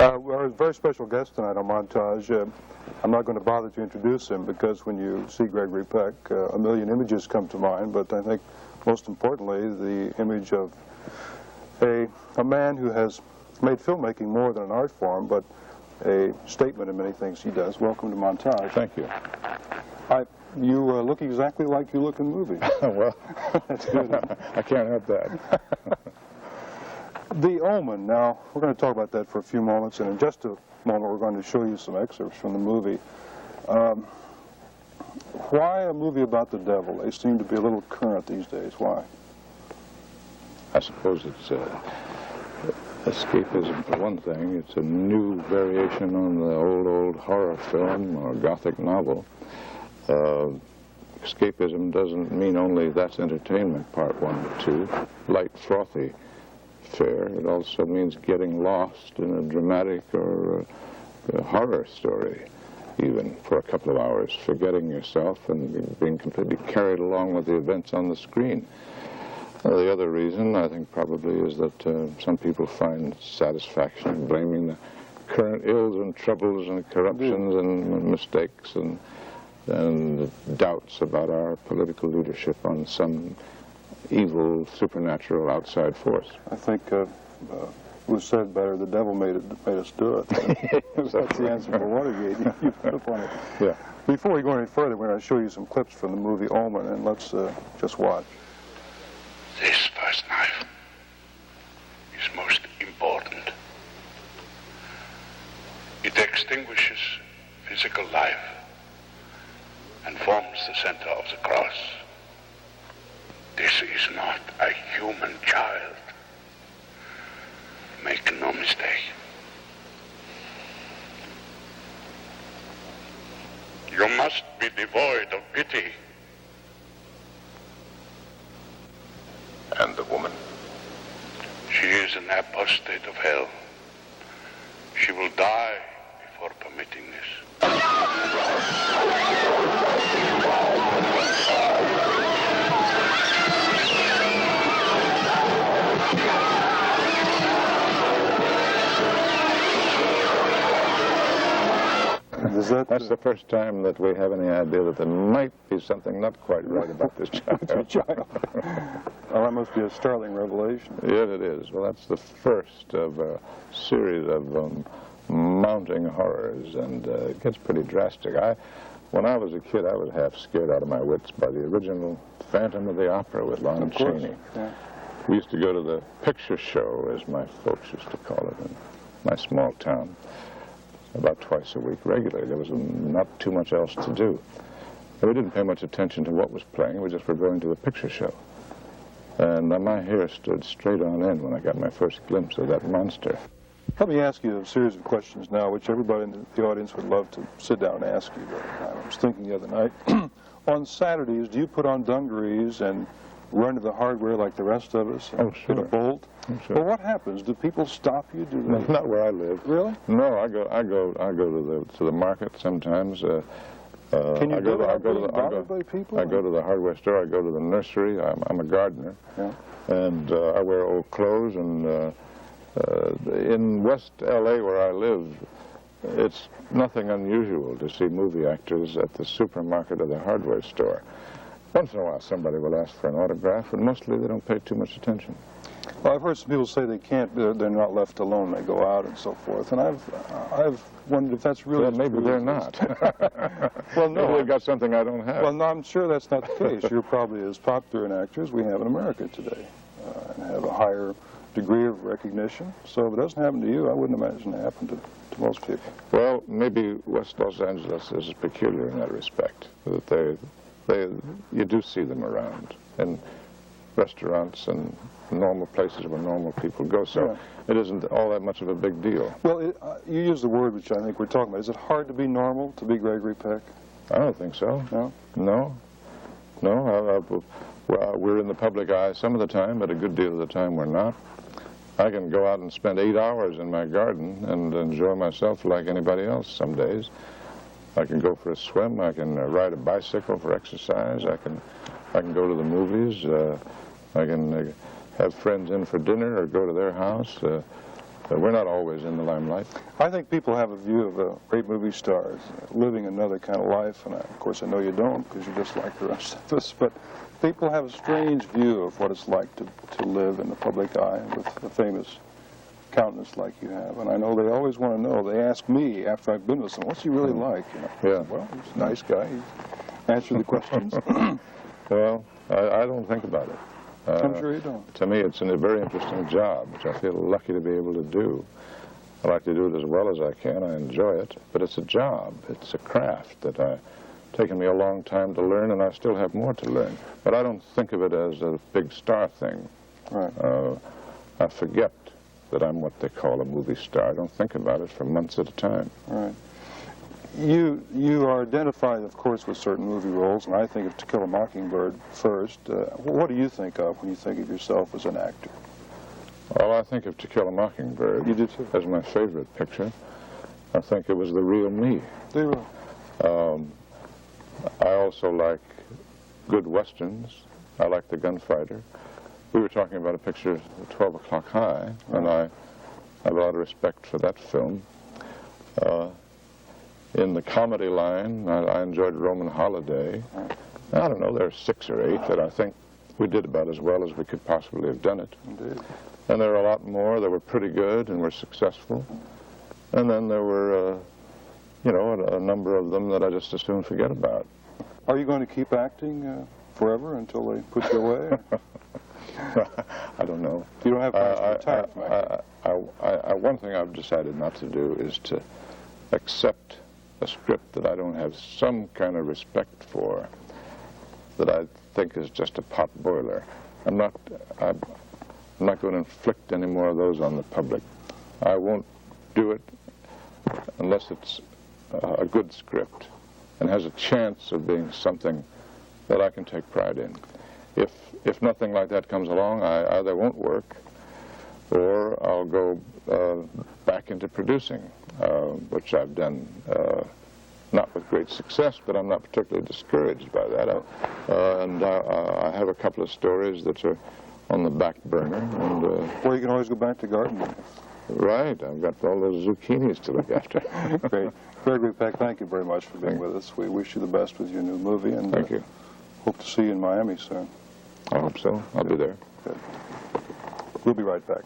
Our very special guest tonight on Montage, I'm not going to bother to introduce him because when you see Gregory Peck, a million images come to mind, but I think most importantly the image of a man who has made filmmaking more than an art form, but a statement in many things he does. Welcome to Montage. Thank you. You look exactly like you look in movies. Well, that's good. I can't help that. The Omen. Now, we're going to talk about that for a few moments, and in just a moment we're going to show you some excerpts from the movie. Why a movie about the devil? They seem to be a little current these days. Why? I suppose it's escapism for one thing. It's a new variation on the old horror film or Gothic novel. Escapism doesn't mean only that's entertainment, part 1 or 2, light, frothy fare. It also means getting lost in a dramatic or a horror story, even for a couple of hours, forgetting yourself and being completely carried along with the events on the screen. The other reason, I think, probably is that some people find satisfaction in blaming the current ills and troubles and corruptions and mistakes and doubts about our political leadership on some evil, supernatural outside force. I think it was said better, the devil made us do it. That's the answer for Watergate. You put up on it. Yeah. Before we go any further, we're going to show you some clips from the movie Omen, and let's just watch. This first knife is most important. It extinguishes physical life and forms the center of the cross. This is not a human child. Make no mistake. You must be devoid of pity. And the woman? She is an apostate of hell. She will die before permitting this. That's the first time that we have any idea that there might be something not quite right about this child. Well, that must be a startling revelation. Yes, it is. Well, that's the first of a series of mounting horrors, and it gets pretty drastic. When I was a kid, I was half scared out of my wits by the original Phantom of the Opera with Lon Chaney. Yeah. We used to go to the picture show, as my folks used to call it, in my small town, about twice a week regularly. There was not too much else to do. And we didn't pay much attention to what was playing. We just were going to the picture show. And my hair stood straight on end when I got my first glimpse of that monster. Let me ask you a series of questions now, which everybody in the audience would love to sit down and ask you. I was thinking the other night, on Saturdays, do you put on dungarees and run to the hardware like the rest of us and sure. hit a bolt? Oh, sure. Well, what happens? Do people stop you? Do No, they? not where I live. Really? No, I go to the market sometimes. Can you do that? People? I go to the hardware store. I go to the nursery. I'm a gardener, yeah. And I wear old clothes. And in West L.A., where I live, it's nothing unusual to see movie actors at the supermarket or the hardware store. Once in a while, somebody will ask for an autograph, but mostly they don't pay too much attention. Well, I've heard some people say they can't, they're not left alone, they go out and so forth, and I've wondered if that's really Well, maybe true. they're not. Well, no. Maybe they've got something I don't have. Well, no, I'm sure that's not the case. You're probably as popular an actor as we have in America today, and have a higher degree of recognition. So if it doesn't happen to you, I wouldn't imagine it happened to most people. Well, maybe West Los Angeles is peculiar in that respect, that you do see them around in restaurants and normal places where normal people go, so yeah. It isn't all that much of a big deal. Well, you use the word which I think we're talking about. Is it hard to be normal, to be Gregory Peck? I don't think so. No? No. Well, we're in the public eye some of the time, but a good deal of the time we're not. I can go out and spend 8 hours in my garden and enjoy myself like anybody else some days. I can go for a swim. I can ride a bicycle for exercise. I can go to the movies. I can have friends in for dinner or go to their house. we're not always in the limelight. I think people have a view of great movie stars living another kind of life, and of course I know you don't because you're just like the rest of us, but people have a strange view of what it's like to live in the public eye with a famous countenance like you have, and I know they always want to know. They ask me after I've been with someone, what's he really like? You know? Yeah. Well, he's a nice guy. He answers the questions. Well, I don't think about it. I'm sure you don't. To me, it's a very interesting job, which I feel lucky to be able to do. I like to do it as well as I can. I enjoy it. But it's a job. It's a craft that taken me a long time to learn, and I still have more to learn. But I don't think of it as a big star thing. Right. I forget that I'm what they call a movie star. I don't think about it for months at a time. Right. You are identified, of course, with certain movie roles, and I think of To Kill a Mockingbird first. What do you think of when you think of yourself as an actor? Well, I think of To Kill a Mockingbird You do too. as my favorite picture. I think it was the real me. Do you? I also like good westerns. I like The Gunfighter. We were talking about a picture, 12 O'Clock High, and I have a lot of respect for that film. In the comedy line, I enjoyed Roman Holiday. I don't know, there are 6 or 8 that I think we did about as well as we could possibly have done it. Indeed. And there are a lot more that were pretty good and were successful. And then there were, you know, a number of them that I just as soon forget about. Are you going to keep acting forever until they put you away? I don't know. You don't have plans to retire from acting? One thing I've decided not to do is to accept a script that I don't have some kind of respect for, that I think is just a pot boiler. I'm not going to inflict any more of those on the public. I won't do it unless it's a good script and has a chance of being something that I can take pride in. If nothing like that comes along, I either won't work or I'll go back into producing, which I've done not with great success, but I'm not particularly discouraged by that. And I have a couple of stories that are on the back burner. And, Or you can always go back to gardening. right, I've got all those zucchinis to look after. Great. Gregory Peck, thank you very much for being with us. We wish you the best with your new movie, and Thank you. hope to see you in Miami soon. I hope so. I'll be there. Good. We'll be right back.